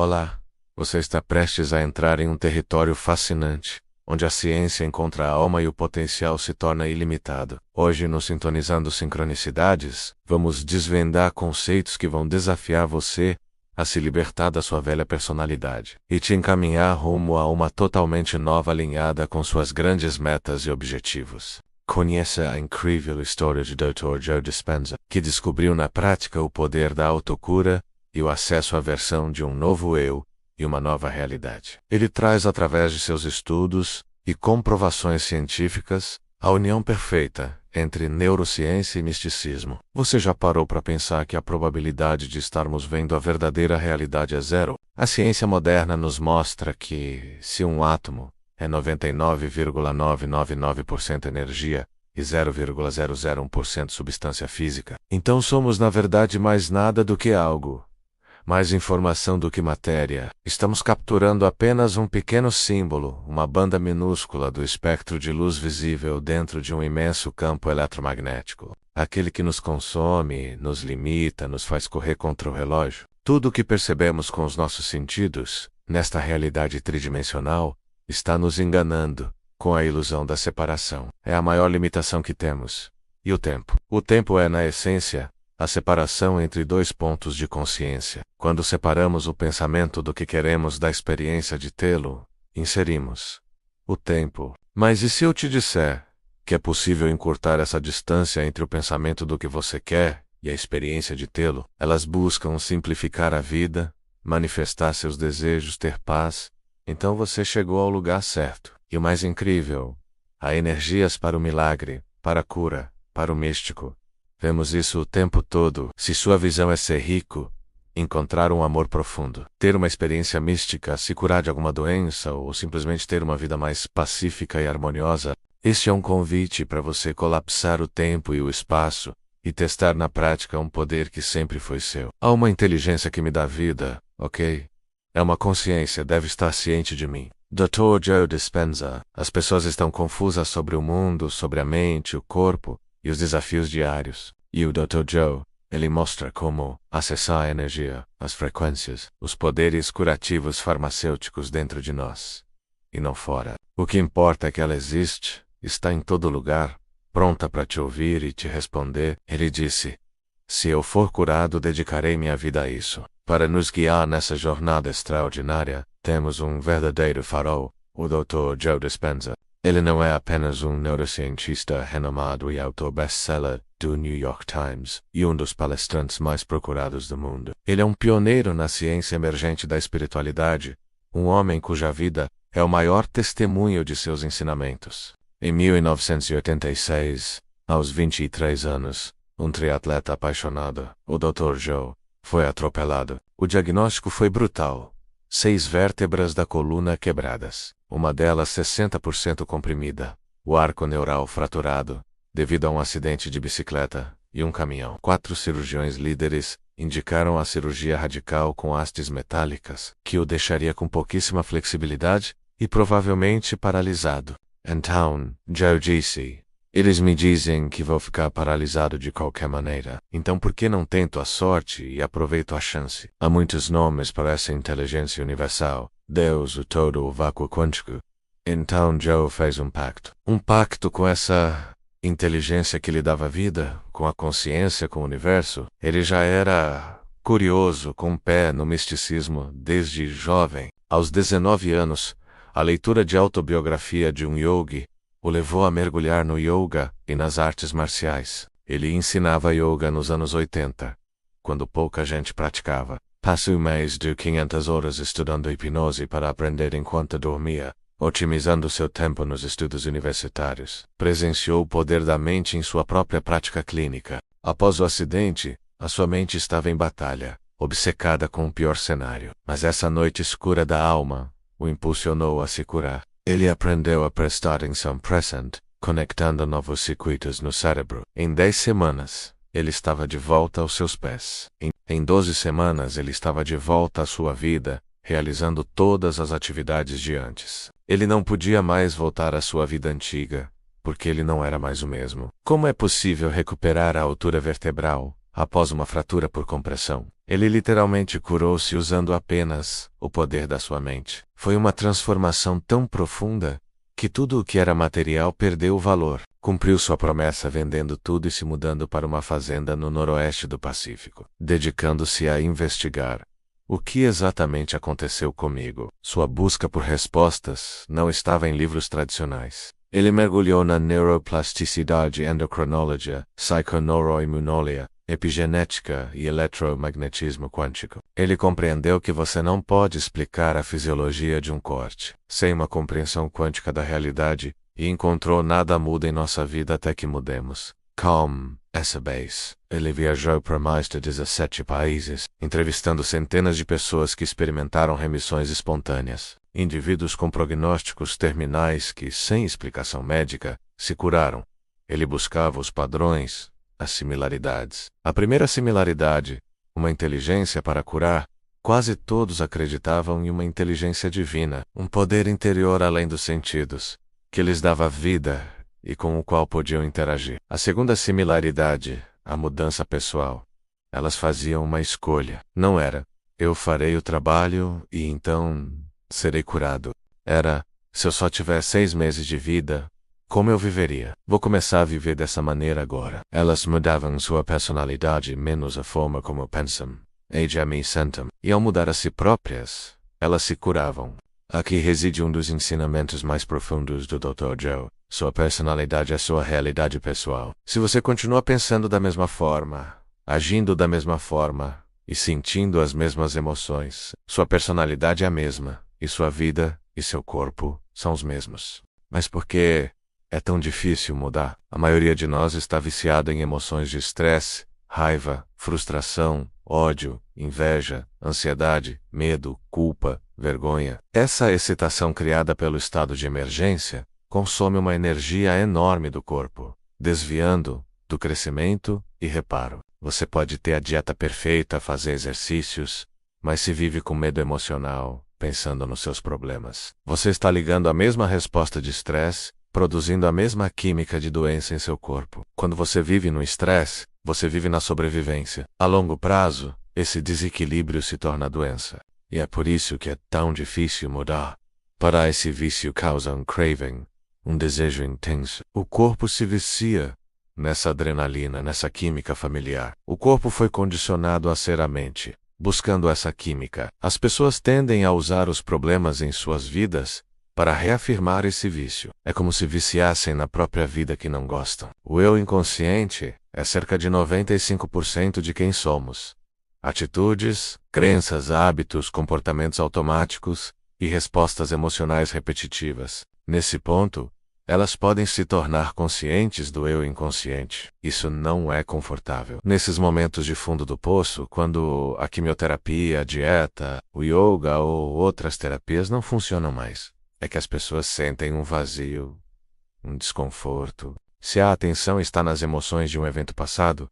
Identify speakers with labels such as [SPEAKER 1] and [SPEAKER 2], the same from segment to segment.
[SPEAKER 1] Olá, você está prestes a entrar em um território fascinante, onde a ciência encontra a alma e o potencial se torna ilimitado. Hoje, no Sintonizando Sincronicidades, vamos desvendar conceitos que vão desafiar você a se libertar da sua velha personalidade e te encaminhar rumo a uma totalmente nova alinhada com suas grandes metas e objetivos. Conheça a incrível história de Dr. Joe Dispenza, que descobriu na prática o poder da autocura e o acesso à versão de um novo eu e uma nova realidade. Ele traz através de seus estudos e comprovações científicas a união perfeita entre neurociência e misticismo. Você já parou para pensar que a probabilidade de estarmos vendo a verdadeira realidade é zero? A ciência moderna nos mostra que, se um átomo é 99,999% energia e 0,001% substância física, então somos na verdade mais nada do que algo, mais informação do que matéria. Estamos capturando apenas um pequeno símbolo, uma banda minúscula do espectro de luz visível dentro de um imenso campo eletromagnético. Aquele que nos consome, nos limita, nos faz correr contra o relógio. Tudo o que percebemos com os nossos sentidos, nesta realidade tridimensional, está nos enganando com a ilusão da separação. É a maior limitação que temos. E o tempo? O tempo é, na essência, a separação entre dois pontos de consciência. Quando separamos o pensamento do que queremos da experiência de tê-lo, inserimos o tempo. Mas e se eu te disser que é possível encurtar essa distância entre o pensamento do que você quer e a experiência de tê-lo? Elas buscam simplificar a vida, manifestar seus desejos, ter paz. Então você chegou ao lugar certo. E o mais incrível, há energias para o milagre, para a cura, para o místico. Vemos isso o tempo todo. Se sua visão é ser rico, encontrar um amor profundo, ter uma experiência mística, se curar de alguma doença ou simplesmente ter uma vida mais pacífica e harmoniosa, este é um convite para você colapsar o tempo e o espaço e testar na prática um poder que sempre foi seu. Há uma inteligência que me dá vida, ok? É uma consciência, deve estar ciente de mim. Dr. Joe Dispenza. As pessoas estão confusas sobre o mundo, sobre a mente, o corpo e os desafios diários. E o Dr. Joe, ele mostra como acessar a energia, as frequências, os poderes curativos farmacêuticos dentro de nós, e não fora. O que importa é que ela existe, está em todo lugar, pronta para te ouvir e te responder. Ele disse: se eu for curado, dedicarei minha vida a isso. Para nos guiar nessa jornada extraordinária, temos um verdadeiro farol, o Dr. Joe Dispenza. Ele não é apenas um neurocientista renomado e autor best-seller do New York Times e um dos palestrantes mais procurados do mundo. Ele é um pioneiro na ciência emergente da espiritualidade, um homem cuja vida é o maior testemunho de seus ensinamentos. Em 1986, aos 23 anos, um triatleta apaixonado, o Dr. Joe, foi atropelado. O diagnóstico foi brutal. 6 vértebras da coluna quebradas, uma delas 60% comprimida, o arco neural fraturado, devido a um acidente de bicicleta e um caminhão. 4 cirurgiões líderes indicaram a cirurgia radical com hastes metálicas, que o deixaria com pouquíssima flexibilidade e provavelmente paralisado. Então, Joe disse: eles me dizem que vou ficar paralisado de qualquer maneira. Então por que não tento a sorte e aproveito a chance? Há muitos nomes para essa inteligência universal. Deus, o todo, o vácuo quântico. Então Joe fez um pacto. Um pacto com essa inteligência que lhe dava vida, com a consciência, com o universo. Ele já era curioso, com um pé no misticismo desde jovem. Aos 19 anos, a leitura de autobiografia de um yogi o levou a mergulhar no yoga e nas artes marciais. Ele ensinava yoga nos anos 80, quando pouca gente praticava. Passou mais de 500 horas estudando hipnose para aprender enquanto dormia, otimizando seu tempo nos estudos universitários. Presenciou o poder da mente em sua própria prática clínica. Após o acidente, a sua mente estava em batalha, obcecada com o pior cenário. Mas essa noite escura da alma o impulsionou a se curar. Ele aprendeu a prestar atenção presente, conectando novos circuitos no cérebro. Em 10 semanas, ele estava de volta aos seus pés. Em 12 semanas, ele estava de volta à sua vida, realizando todas as atividades de antes. Ele não podia mais voltar à sua vida antiga, porque ele não era mais o mesmo. Como é possível recuperar a altura vertebral, após uma fratura por compressão. Ele literalmente curou-se usando apenas o poder da sua mente. Foi uma transformação tão profunda que tudo o que era material perdeu o valor. Cumpriu sua promessa vendendo tudo e se mudando para uma fazenda no noroeste do Pacífico, dedicando-se a investigar o que exatamente aconteceu comigo. Sua busca por respostas não estava em livros tradicionais. Ele mergulhou na neuroplasticidade, endocrinologia, psiconeuroimunologia, epigenética e eletromagnetismo quântico. Ele compreendeu que você não pode explicar a fisiologia de um corte sem uma compreensão quântica da realidade e encontrou nada muda em nossa vida até que mudemos. Calm, essa base. Ele viajou para mais de 17 países, entrevistando centenas de pessoas que experimentaram remissões espontâneas. Indivíduos com prognósticos terminais que, sem explicação médica, se curaram. Ele buscava os padrões, as similaridades. A primeira similaridade, uma inteligência para curar, quase todos acreditavam em uma inteligência divina, um poder interior além dos sentidos, que lhes dava vida e com o qual podiam interagir. A segunda similaridade, a mudança pessoal. Elas faziam uma escolha. Não era, eu farei o trabalho e então serei curado. Era, se eu só tiver 6 meses de vida, como eu viveria? Vou começar a viver dessa maneira agora. Elas mudavam sua personalidade menos a forma como pensam, e sentem. E ao mudar a si próprias, elas se curavam. Aqui reside um dos ensinamentos mais profundos do Dr. Joe. Sua personalidade é sua realidade pessoal. Se você continua pensando da mesma forma, agindo da mesma forma e sentindo as mesmas emoções, sua personalidade é a mesma, e sua vida e seu corpo são os mesmos. Mas por que é tão difícil mudar? A maioria de nós está viciada em emoções de estresse, raiva, frustração, ódio, inveja, ansiedade, medo, culpa, vergonha. Essa excitação criada pelo estado de emergência consome uma energia enorme do corpo, desviando do crescimento e reparo. Você pode ter a dieta perfeita, fazer exercícios, mas se vive com medo emocional, pensando nos seus problemas. Você está ligando a mesma resposta de estresse, produzindo a mesma química de doença em seu corpo. Quando você vive no estresse, você vive na sobrevivência. A longo prazo, esse desequilíbrio se torna doença. E é por isso que é tão difícil mudar. Para esse vício causa um craving, um desejo intenso. O corpo se vicia nessa adrenalina, nessa química familiar. O corpo foi condicionado a ser a mente, buscando essa química. As pessoas tendem a usar os problemas em suas vidas para reafirmar esse vício. É como se viciassem na própria vida que não gostam. O eu inconsciente é cerca de 95% de quem somos. Atitudes, crenças, hábitos, comportamentos automáticos e respostas emocionais repetitivas. Nesse ponto, elas podem se tornar conscientes do eu inconsciente. Isso não é confortável. Nesses momentos de fundo do poço, quando a quimioterapia, a dieta, o yoga ou outras terapias não funcionam mais, é que as pessoas sentem um vazio, um desconforto. Se a atenção está nas emoções de um evento passado,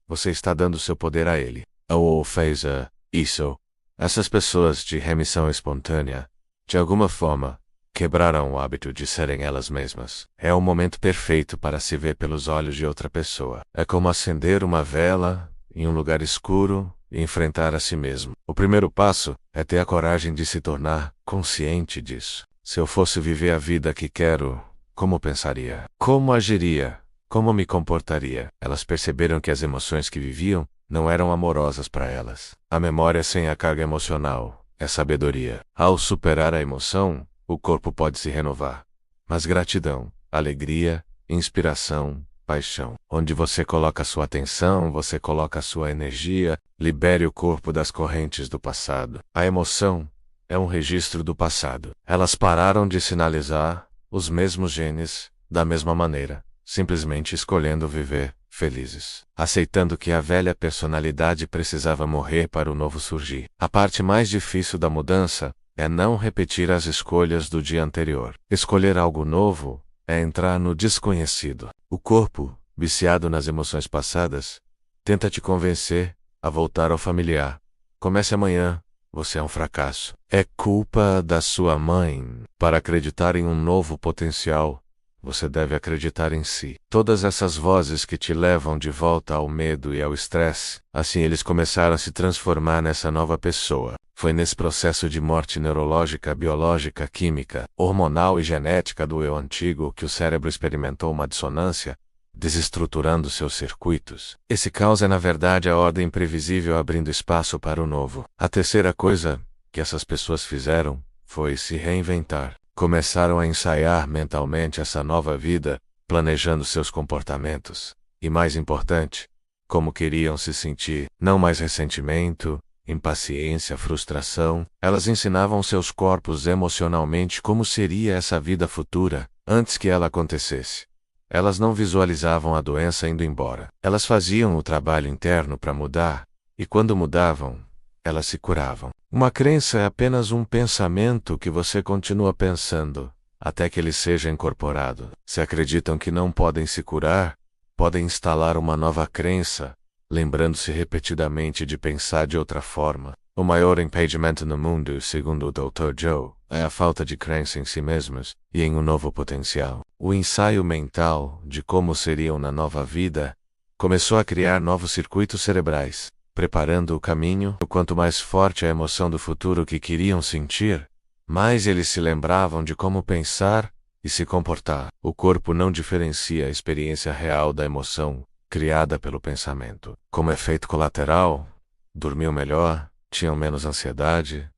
[SPEAKER 1] você está dando seu poder a ele. Ou fez isso. Essas pessoas de remissão espontânea, de alguma forma, quebraram o hábito de serem elas mesmas. É o momento perfeito para se ver pelos olhos de outra pessoa. É como acender uma vela em um lugar escuro e enfrentar a si mesmo. O primeiro passo é ter a coragem de se tornar consciente disso. Se eu fosse viver a vida que quero, como pensaria? Como agiria? Como me comportaria? Elas perceberam que as emoções que viviam não eram amorosas para elas. A memória sem a carga emocional é sabedoria. Ao superar a emoção, o corpo pode se renovar. Mas gratidão, alegria, inspiração, paixão. Onde você coloca sua atenção, você coloca sua energia, libere o corpo das correntes do passado. A emoção é um registro do passado. Elas pararam de sinalizar os mesmos genes da mesma maneira, simplesmente escolhendo viver felizes, aceitando que a velha personalidade precisava morrer para o novo surgir. A parte mais difícil da mudança é não repetir as escolhas do dia anterior. Escolher algo novo é entrar no desconhecido. O corpo, viciado nas emoções passadas, tenta te convencer a voltar ao familiar. Comece amanhã, você é um fracasso. É culpa da sua mãe. Para acreditar em um novo potencial, Você deve acreditar em si. Todas essas vozes que te levam de volta ao medo e ao estresse, assim eles começaram a se transformar nessa nova pessoa. Foi nesse processo de morte neurológica, biológica, química, hormonal e genética do eu antigo que o cérebro experimentou uma dissonância, desestruturando seus circuitos. Esse caos é na verdade a ordem imprevisível abrindo espaço para o novo. A terceira coisa que essas pessoas fizeram foi se reinventar. Começaram a ensaiar mentalmente essa nova vida, planejando seus comportamentos. E mais importante, como queriam se sentir. Não mais ressentimento, impaciência, frustração. Elas ensinavam seus corpos emocionalmente como seria essa vida futura, antes que ela acontecesse. Elas não visualizavam a doença indo embora. Elas faziam o trabalho interno para mudar, e quando mudavam, elas se curavam. Uma crença é apenas um pensamento que você continua pensando, até que ele seja incorporado. Se acreditam que não podem se curar, podem instalar uma nova crença, lembrando-se repetidamente de pensar de outra forma. O maior impedimento no mundo, segundo o Dr. Joe, é a falta de crença em si mesmos e em um novo potencial. O ensaio mental de como seriam na nova vida começou a criar novos circuitos cerebrais, preparando o caminho. Quanto mais forte a emoção do futuro que queriam sentir, mais eles se lembravam de como pensar e se comportar. O corpo não diferencia a experiência real da emoção criada pelo pensamento. Como efeito colateral, dormiam melhor, tinham menos ansiedade,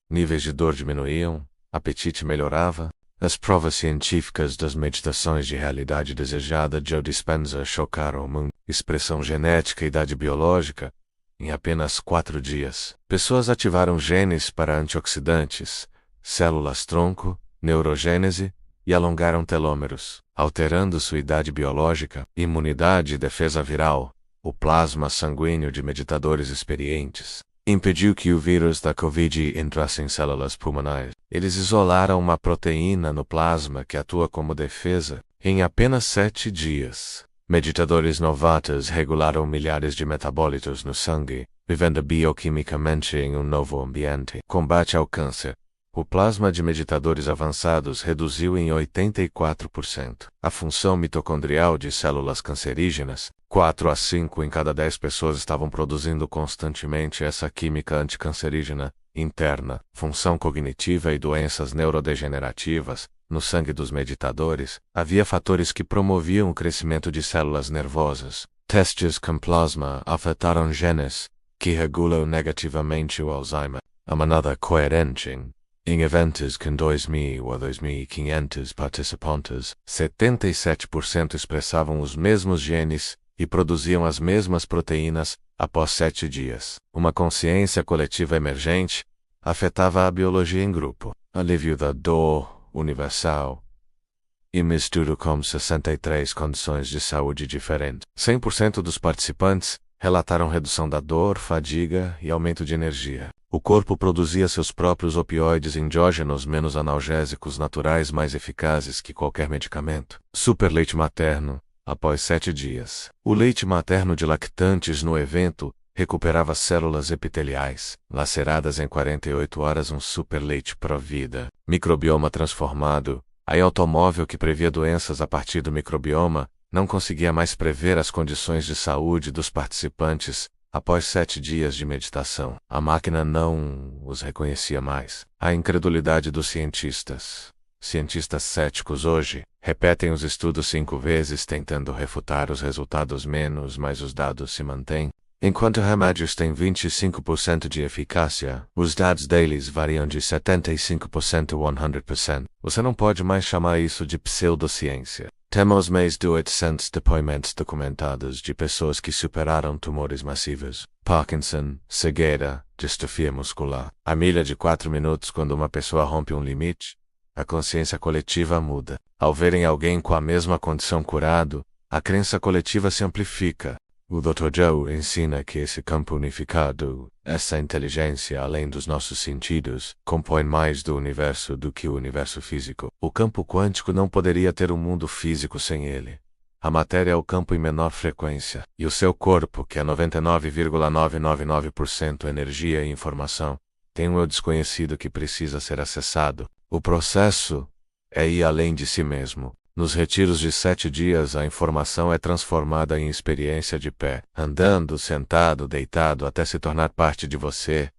[SPEAKER 1] níveis de dor diminuíam, apetite melhorava. As provas científicas das meditações de realidade desejada de Joe Dispenza chocaram o mundo. Expressão genética e idade biológica. Em apenas 4 dias, pessoas ativaram genes para antioxidantes, células-tronco, neurogênese e alongaram telômeros, alterando sua idade biológica, imunidade e defesa viral. O plasma sanguíneo de meditadores experientes impediu que o vírus da Covid entrasse em células pulmonares. Eles isolaram uma proteína no plasma que atua como defesa em apenas 7 dias. Meditadores novatos regularam milhares de metabólitos no sangue, vivendo bioquimicamente em um novo ambiente. Combate ao câncer. O plasma de meditadores avançados reduziu em 84% a função mitocondrial de células cancerígenas. 4 a 5 em cada 10 pessoas estavam produzindo constantemente essa química anticancerígena interna. Função cognitiva e doenças neurodegenerativas. No sangue dos meditadores, havia fatores que promoviam o crescimento de células nervosas. Testes com plasma afetaram genes que regulam negativamente o Alzheimer. A manada coerente. Em eventos com 2.000 ou 2.500 participantes, 77% expressavam os mesmos genes e produziam as mesmas proteínas após 7 dias. Uma consciência coletiva emergente afetava a biologia em grupo. Alívio da dor universal e mistura com 63 condições de saúde diferentes. 100% dos participantes relataram redução da dor, fadiga e aumento de energia. O corpo produzia seus próprios opioides endógenos menos analgésicos naturais mais eficazes que qualquer medicamento. Super leite materno, após 7 dias. O leite materno de lactantes no evento recuperava células epiteliais, laceradas em 48 horas. Um super leite pró-vida. Microbioma transformado. A automóvel que previa doenças a partir do microbioma não conseguia mais prever as condições de saúde dos participantes após 7 dias de meditação. A máquina não os reconhecia mais. A incredulidade dos cientistas. Cientistas céticos hoje repetem os estudos 5 vezes tentando refutar os resultados mas os dados se mantêm. Enquanto remédios têm 25% de eficácia, os dados deles variam de 75% a 100%. Você não pode mais chamar isso de pseudociência. Temos mais de 800 depoimentos documentados de pessoas que superaram tumores massivos, Parkinson, cegueira, distrofia muscular. A milha de 4 minutos. Quando uma pessoa rompe um limite, a consciência coletiva muda. Ao verem alguém com a mesma condição curado, a crença coletiva se amplifica. O Dr. Joe ensina que esse campo unificado, essa inteligência além dos nossos sentidos, compõe mais do universo do que o universo físico. O campo quântico não poderia ter um mundo físico sem ele. A matéria é o campo em menor frequência, e o seu corpo, que é 99,999% energia e informação, tem um eu desconhecido que precisa ser acessado. O processo é ir além de si mesmo. Nos retiros de 7 dias, a informação é transformada em experiência de pé, andando, sentado, deitado, até se tornar parte de você.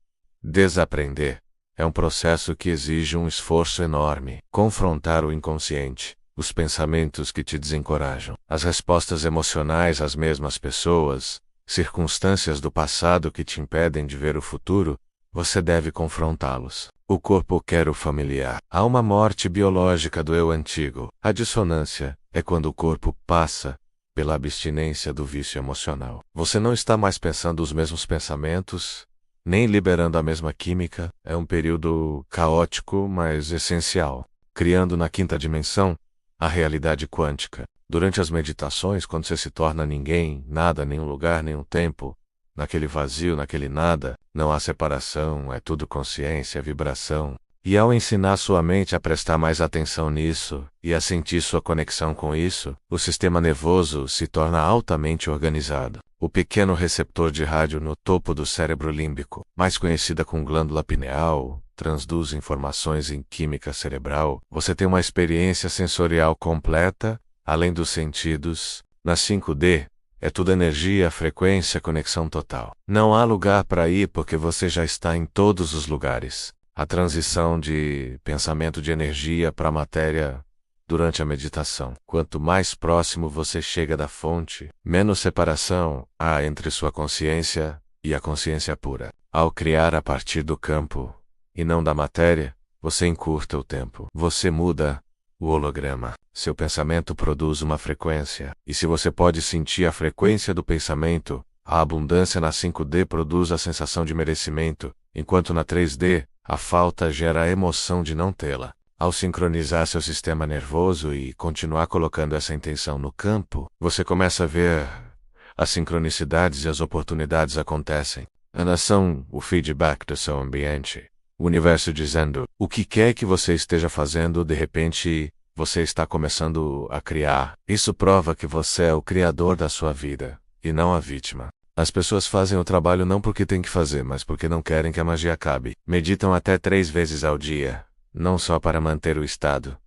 [SPEAKER 1] Desaprender é um processo que exige um esforço enorme. Confrontar o inconsciente, os pensamentos que te desencorajam, as respostas emocionais às mesmas pessoas, circunstâncias do passado que te impedem de ver o futuro, você deve confrontá-los. O corpo quer o familiar. Há uma morte biológica do eu antigo. A dissonância é quando o corpo passa pela abstinência do vício emocional. Você não está mais pensando os mesmos pensamentos, nem liberando a mesma química. É um período caótico, mas essencial, criando na quinta dimensão a realidade quântica. Durante as meditações, quando você se torna ninguém, nada, nenhum lugar, nenhum tempo, naquele vazio, naquele nada, não há separação, é tudo consciência, vibração. E ao ensinar sua mente a prestar mais atenção nisso, e a sentir sua conexão com isso, o sistema nervoso se torna altamente organizado. O pequeno receptor de rádio no topo do cérebro límbico, mais conhecida como glândula pineal, transduz informações em química cerebral. Você tem uma experiência sensorial completa, além dos sentidos. Na 5D, é tudo energia, frequência, conexão total. Não há lugar para ir porque você já está em todos os lugares. A transição de pensamento de energia para matéria durante a meditação. Quanto mais próximo você chega da fonte, menos separação há entre sua consciência e a consciência pura. Ao criar a partir do campo, e não da matéria, você encurta o tempo. Você muda o holograma. Seu pensamento produz uma frequência, e se você pode sentir a frequência do pensamento, a abundância na 5D produz a sensação de merecimento, enquanto na 3D, a falta gera a emoção de não tê-la. Ao sincronizar seu sistema nervoso e continuar colocando essa intenção no campo, você começa a ver as sincronicidades e as oportunidades acontecem. A nação, o feedback do seu ambiente. O universo dizendo, o que quer que você esteja fazendo, de repente, você está começando a criar. Isso prova que você é o criador da sua vida, e não a vítima. As pessoas fazem o trabalho não porque têm que fazer, mas porque não querem que a magia acabe. Meditam até 3 vezes ao dia, não só para manter o estado,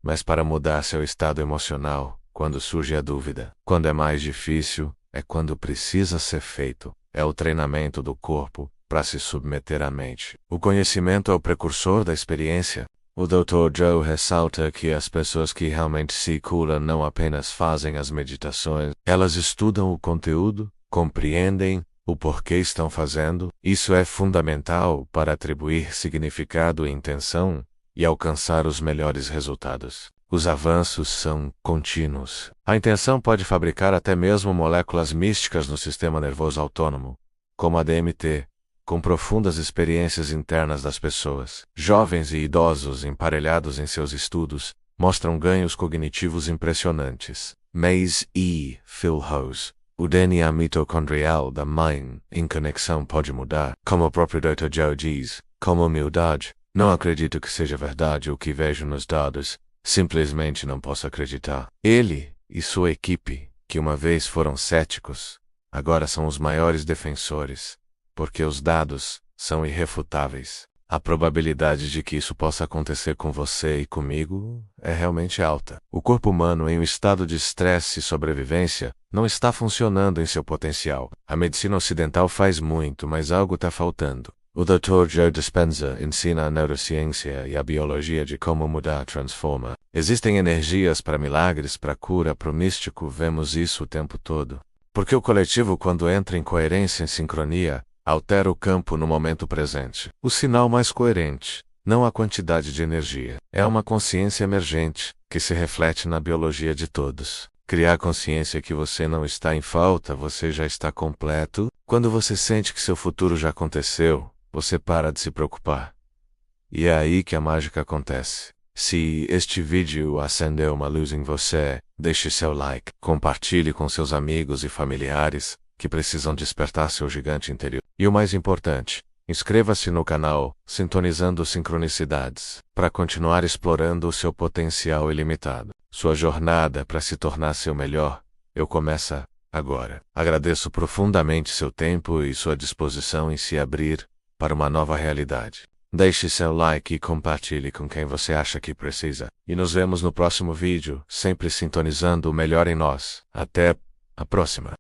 [SPEAKER 1] mas para mudar seu estado emocional, quando surge a dúvida. Quando é mais difícil, é quando precisa ser feito. É o treinamento do corpo para se submeter à mente. O conhecimento é o precursor da experiência. O Dr. Joe ressalta que as pessoas que realmente se curam não apenas fazem as meditações, elas estudam o conteúdo, compreendem o porquê estão fazendo. Isso é fundamental para atribuir significado e intenção e alcançar os melhores resultados. Os avanços são contínuos. A intenção pode fabricar até mesmo moléculas místicas no sistema nervoso autônomo, como a DMT, com profundas experiências internas das pessoas. Jovens e idosos emparelhados em seus estudos mostram ganhos cognitivos impressionantes. Mays E. Philhouse. O DNA mitocondrial da mãe em conexão pode mudar, como o próprio Dr. Joe diz, como humildade. Não acredito que seja verdade o que vejo nos dados, simplesmente não posso acreditar. Ele e sua equipe, que uma vez foram céticos, agora são os maiores defensores, porque os dados são irrefutáveis. A probabilidade de que isso possa acontecer com você e comigo é realmente alta. O corpo humano em um estado de estresse e sobrevivência não está funcionando em seu potencial. A medicina ocidental faz muito, mas algo está faltando. O Dr. Joe Dispenza ensina a neurociência e a biologia de como mudar transforma. Existem energias para milagres, para cura, para o místico, vemos isso o tempo todo. Porque o coletivo, quando entra em coerência e sincronia, altera o campo no momento presente. O sinal mais coerente, não a quantidade de energia, é uma consciência emergente, que se reflete na biologia de todos. Criar consciência que você não está em falta, você já está completo. Quando você sente que seu futuro já aconteceu, você para de se preocupar. E é aí que a mágica acontece. Se este vídeo acendeu uma luz em você, deixe seu like, compartilhe com seus amigos e familiares que precisam despertar seu gigante interior. E o mais importante, inscreva-se no canal, sintonizando sincronicidades, para continuar explorando o seu potencial ilimitado. Sua jornada para se tornar seu melhor, começa agora. Agradeço profundamente seu tempo e sua disposição em se abrir para uma nova realidade. Deixe seu like e compartilhe com quem você acha que precisa. E nos vemos no próximo vídeo, sempre sintonizando o melhor em nós. Até a próxima.